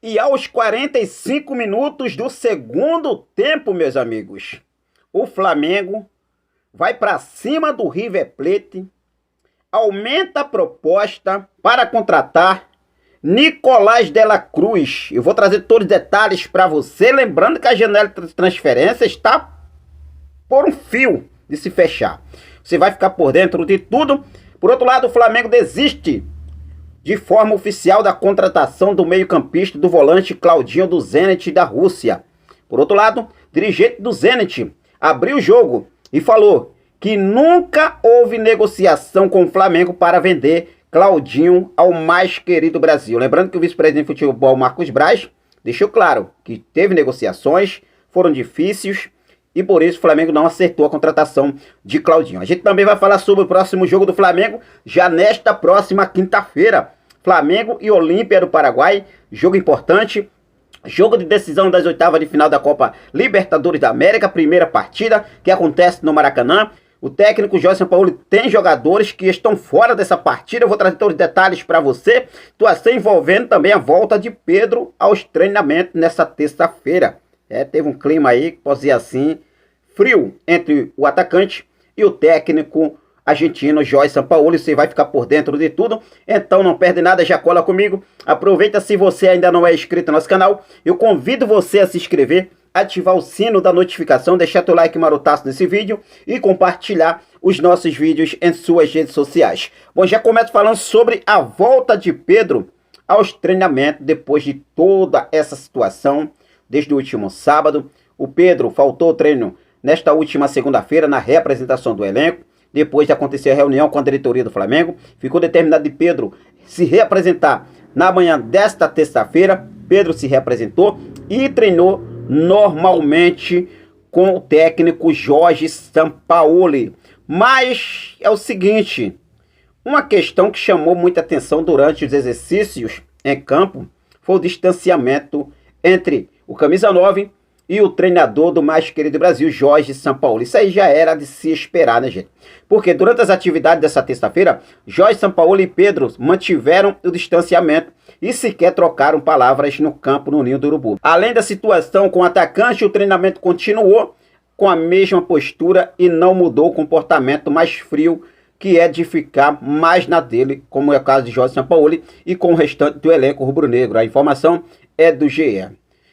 E aos 45 minutos do segundo tempo, meus amigos, o Flamengo vai para cima do River Plate, aumenta a proposta para contratar Nicolás de la Cruz. Eu vou trazer todos os detalhes para você, lembrando que a janela de transferência está por um fio de se fechar. Você vai ficar por dentro de tudo. Por outro lado, o Flamengo desiste de forma oficial da contratação do meio-campista do volante Claudinho do Zenit da Rússia. Por outro lado, dirigente do Zenit abriu o jogo e falou que nunca houve negociação com o Flamengo para vender Claudinho ao mais querido Brasil. Lembrando que o vice-presidente de futebol, Marcos Braz, deixou claro que teve negociações, foram difíceis e por isso o Flamengo não acertou a contratação de Claudinho. A gente também vai falar sobre o próximo jogo do Flamengo já nesta próxima quinta-feira. Flamengo e Olímpia do Paraguai, jogo importante. Jogo de decisão das oitavas de final da Copa Libertadores da América, primeira partida que acontece no Maracanã. O técnico Jorge Sampaoli tem jogadores que estão fora dessa partida. Eu vou trazer todos os detalhes para você. Situação envolvendo também a volta de Pedro aos treinamentos nessa terça-feira. Teve um clima aí, posso dizer assim, frio entre o atacante e o técnico argentino Jorge Sampaoli. Você vai ficar por dentro de tudo, então não perde nada, já cola comigo. Aproveita, se você ainda não é inscrito no nosso canal, eu convido você a se inscrever, ativar o sino da notificação, deixar teu like marotaço nesse vídeo e compartilhar os nossos vídeos em suas redes sociais. Bom, já começo falando sobre a volta de Pedro aos treinamentos depois de toda essa situação. Desde o último sábado, o Pedro faltou ao treino nesta última segunda-feira na reapresentação do elenco. Depois de acontecer a reunião com a diretoria do Flamengo, ficou determinado de Pedro se reapresentar na manhã desta terça-feira. Pedro se reapresentou e treinou normalmente com o técnico Jorge Sampaoli. Mas é o seguinte, uma questão que chamou muita atenção durante os exercícios em campo foi o distanciamento entre o camisa 9 e o treinador do mais querido Brasil, Jorge Sampaoli. Isso aí já era de se esperar, né, gente? Porque durante as atividades dessa terça-feira, Jorge Sampaoli e Pedro mantiveram o distanciamento e sequer trocaram palavras no campo no Ninho do Urubu. Além da situação com o atacante, o treinamento continuou com a mesma postura e não mudou o comportamento mais frio, que é de ficar mais na dele, como é o caso de Jorge Sampaoli e com o restante do elenco rubro-negro. A informação é do GE.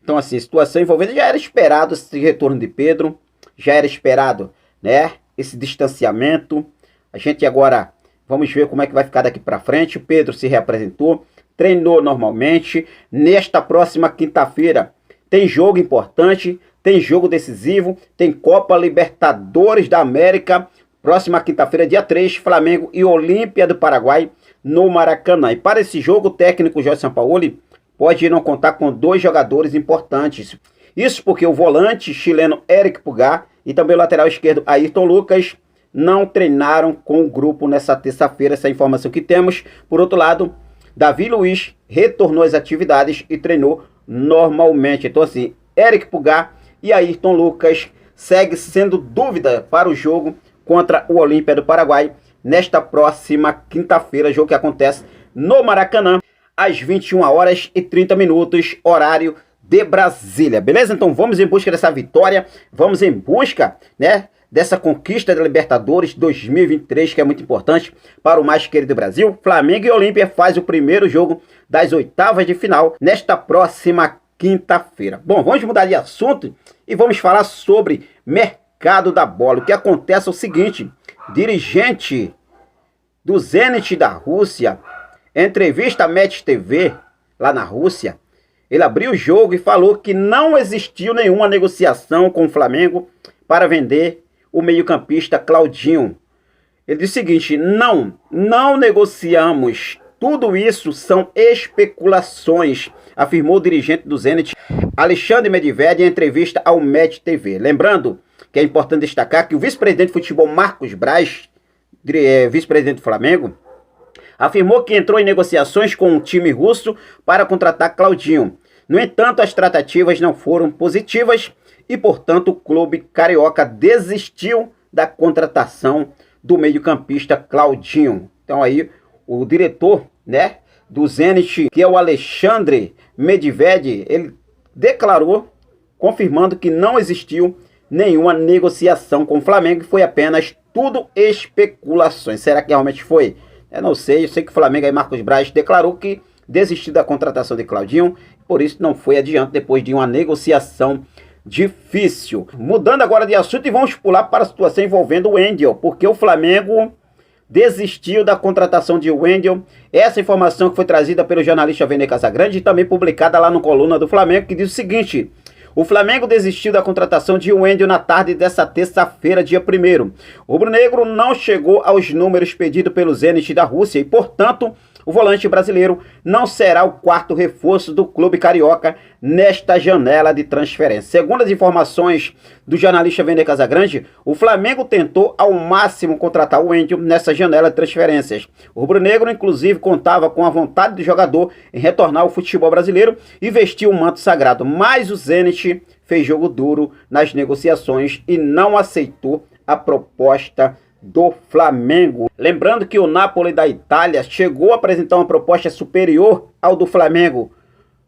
Então, assim, situação envolvendo, já era esperado esse retorno de Pedro, já era esperado, né, esse distanciamento. A gente agora, vamos ver como é que vai ficar daqui para frente. O Pedro se reapresentou, treinou normalmente. Nesta próxima quinta-feira tem jogo importante, tem jogo decisivo, tem Copa Libertadores da América. Próxima quinta-feira, dia 3, Flamengo e Olímpia do Paraguai no Maracanã. E para esse jogo, o técnico Jorge Sampaoli pode não contar com dois jogadores importantes. Isso porque o volante chileno Eric Pulgar e também o lateral esquerdo Ayrton Lucas não treinaram com o grupo nessa terça-feira, essa informação que temos. Por outro lado, Davi Luiz retornou às atividades e treinou normalmente. Então assim, Eric Pulgar e Ayrton Lucas segue sendo dúvida para o jogo contra o Olímpia do Paraguai nesta próxima quinta-feira, jogo que acontece no Maracanã às 21h30, horário de Brasília, beleza? Então vamos em busca dessa vitória, vamos em busca, né, dessa conquista da Libertadores 2023, que é muito importante para o mais querido Brasil. Flamengo e Olímpia faz o primeiro jogo das oitavas de final nesta próxima quinta-feira. Bom, vamos mudar de assunto e vamos falar sobre mercado da bola. O que acontece é o seguinte, dirigente do Zenit da Rússia, em entrevista à Match TV, lá na Rússia, ele abriu o jogo e falou que não existiu nenhuma negociação com o Flamengo para vender o meio-campista Claudinho. Ele disse o seguinte, não negociamos, tudo isso são especulações, afirmou o dirigente do Zenit, Alexandre Medved, em entrevista ao Match TV. Lembrando que é importante destacar que o vice-presidente de futebol, Marcos Braz, vice-presidente do Flamengo, afirmou que entrou em negociações com o time russo para contratar Claudinho. No entanto, as tratativas não foram positivas e, portanto, o clube carioca desistiu da contratação do meio-campista Claudinho. Então aí, o diretor, né, do Zenit, que é o Alexandre Medved, ele declarou, confirmando que não existiu nenhuma negociação com o Flamengo, foi apenas tudo especulações. Será que realmente foi? Eu não sei, eu sei que o Flamengo aí, Marcos Braz, declarou que desistiu da contratação de Claudinho, por isso não foi adiante depois de uma negociação difícil. Mudando agora de assunto e vamos pular para a situação envolvendo o Wendel, porque o Flamengo desistiu da contratação de Wendel. Essa informação que foi trazida pelo jornalista Vene Casagrande e também publicada lá no Coluna do Flamengo, que diz o seguinte: o Flamengo desistiu da contratação de Wendel na tarde dessa terça-feira, dia 1º. O rubro-negro não chegou aos números pedidos pelo Zenit da Rússia e, portanto, o volante brasileiro não será o quarto reforço do clube carioca nesta janela de transferência. Segundo as informações do jornalista Vene Casagrande, o Flamengo tentou ao máximo contratar o Wendel nessa janela de transferências. O rubro-negro, inclusive, contava com a vontade do jogador em retornar ao futebol brasileiro e vestir o manto sagrado, mas o Zenit fez jogo duro nas negociações e não aceitou a proposta do Flamengo. Lembrando que o Napoli da Itália chegou a apresentar uma proposta superior ao do Flamengo,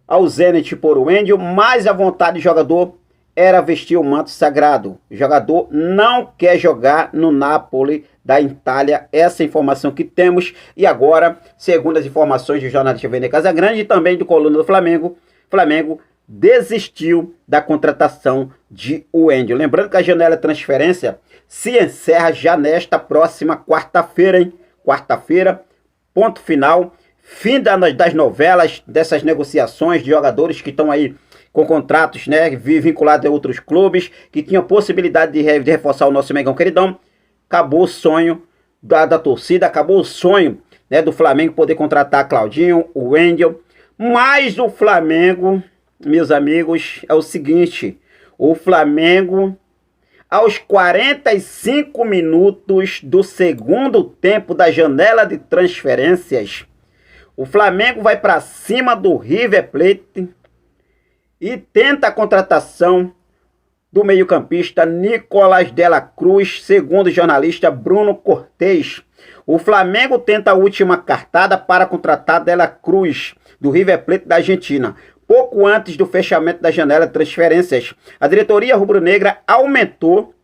ao Zenit por Wendel, mas a vontade do jogador era vestir o manto sagrado. O jogador não quer jogar no Napoli da Itália. Essa é a informação que temos. E agora, segundo as informações do jornalista Vene Casagrande e também do Coluna do Flamengo, Flamengo desistiu da contratação de Wendel. Lembrando que a janela de transferência se encerra já nesta próxima quarta-feira, hein? Quarta-feira, ponto final, fim das novelas, dessas negociações de jogadores que estão aí com contratos, né, vinculados a outros clubes, que tinham possibilidade de reforçar o nosso Mengão queridão. Acabou o sonho da torcida, acabou o sonho, né, do Flamengo poder contratar Claudinho, o Wendel. Mas o Flamengo, meus amigos, é o seguinte: o Flamengo, aos 45 minutos do segundo tempo da janela de transferências, o Flamengo vai para cima do River Plate e tenta a contratação do meio-campista Nicolás de la Cruz, segundo o jornalista Bruno Cortez. O Flamengo tenta a última cartada para contratar de la Cruz, do River Plate da Argentina. Pouco antes do fechamento da janela de transferências, a diretoria rubro-negra aumentou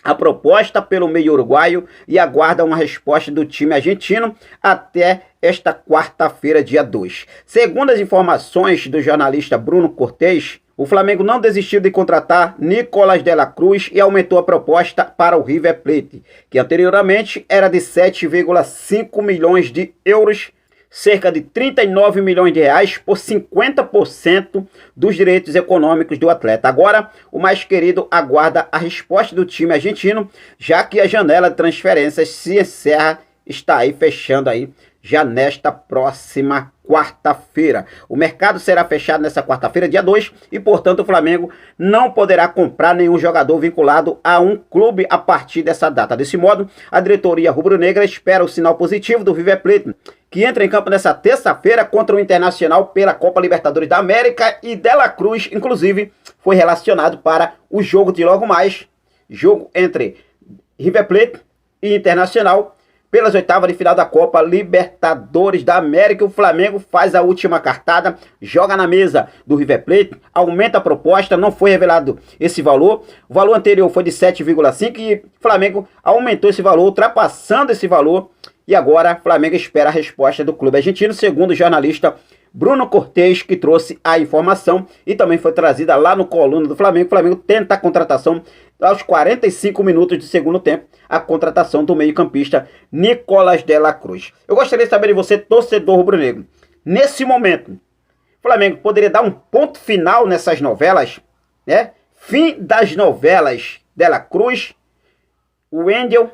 a proposta pelo meio uruguaio e aguarda uma resposta do time argentino até esta quarta-feira, dia 2. Segundo as informações do jornalista Bruno Cortez, o Flamengo não desistiu de contratar Nicolás de la Cruz e aumentou a proposta para o River Plate, que anteriormente era de 7,5 milhões de euros, cerca de 39 milhões de reais por 50% dos direitos econômicos do atleta. Agora, o mais querido aguarda a resposta do time argentino, já que a janela de transferências se encerra, está aí fechando aí já nesta próxima quarta-feira. O mercado será fechado nessa quarta-feira, dia 2, e, portanto, o Flamengo não poderá comprar nenhum jogador vinculado a um clube a partir dessa data. Desse modo, a diretoria rubro-negra espera o sinal positivo do River Plate, que entra em campo nessa terça-feira contra o Internacional pela Copa Libertadores da América, e de la Cruz, inclusive, foi relacionado para o jogo de logo mais, jogo entre River Plate e Internacional, pelas oitavas de final da Copa Libertadores da América. O Flamengo faz a última cartada, joga na mesa do River Plate, aumenta a proposta, não foi revelado esse valor. O valor anterior foi de 7,5 e o Flamengo aumentou esse valor, ultrapassando esse valor. E agora o Flamengo espera a resposta do clube argentino, segundo o jornalista Bruno Cortez, que trouxe a informação e também foi trazida lá no Coluna do Flamengo. O Flamengo tenta a contratação aos 45 minutos do segundo tempo, a contratação do meio-campista Nicolás de la Cruz. Eu gostaria de saber de você, torcedor rubro-negro, nesse momento, o Flamengo poderia dar um ponto final nessas novelas, né? Fim das novelas de la Cruz, Wendel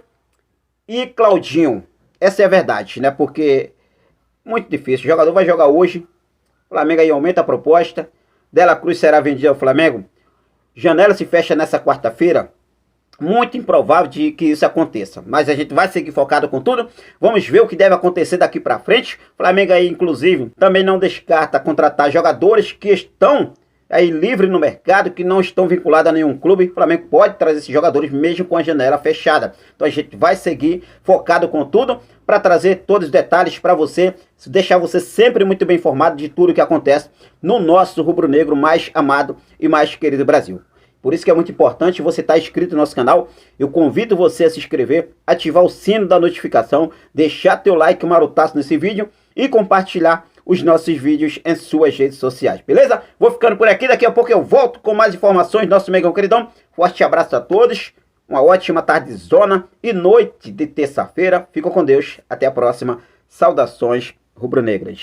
e Claudinho. Essa é a verdade, né? Porque muito difícil. O jogador vai jogar hoje, o Flamengo aí aumenta a proposta, de la Cruz será vendido ao Flamengo. Janela se fecha nessa quarta-feira. Muito improvável de que isso aconteça, mas a gente vai seguir focado com tudo. Vamos ver o que deve acontecer daqui para frente. O Flamengo aí, inclusive, também não descarta contratar jogadores que estão aí livres no mercado, que não estão vinculados a nenhum clube. O Flamengo pode trazer esses jogadores mesmo com a janela fechada. Então a gente vai seguir focado com tudo. para trazer todos os detalhes para você, deixar você sempre muito bem informado de tudo que acontece no nosso rubro-negro mais amado e mais querido Brasil. Por isso que é muito importante você estar inscrito no nosso canal. Eu convido você a se inscrever, ativar o sino da notificação, deixar teu like marotaço nesse vídeo e compartilhar os nossos vídeos em suas redes sociais, beleza? Vou ficando por aqui, daqui a pouco eu volto com mais informações do nosso Megão Queridão. Forte abraço a todos, uma ótima tardezona e noite de terça-feira. Fica com Deus, até a próxima. Saudações rubro-negras.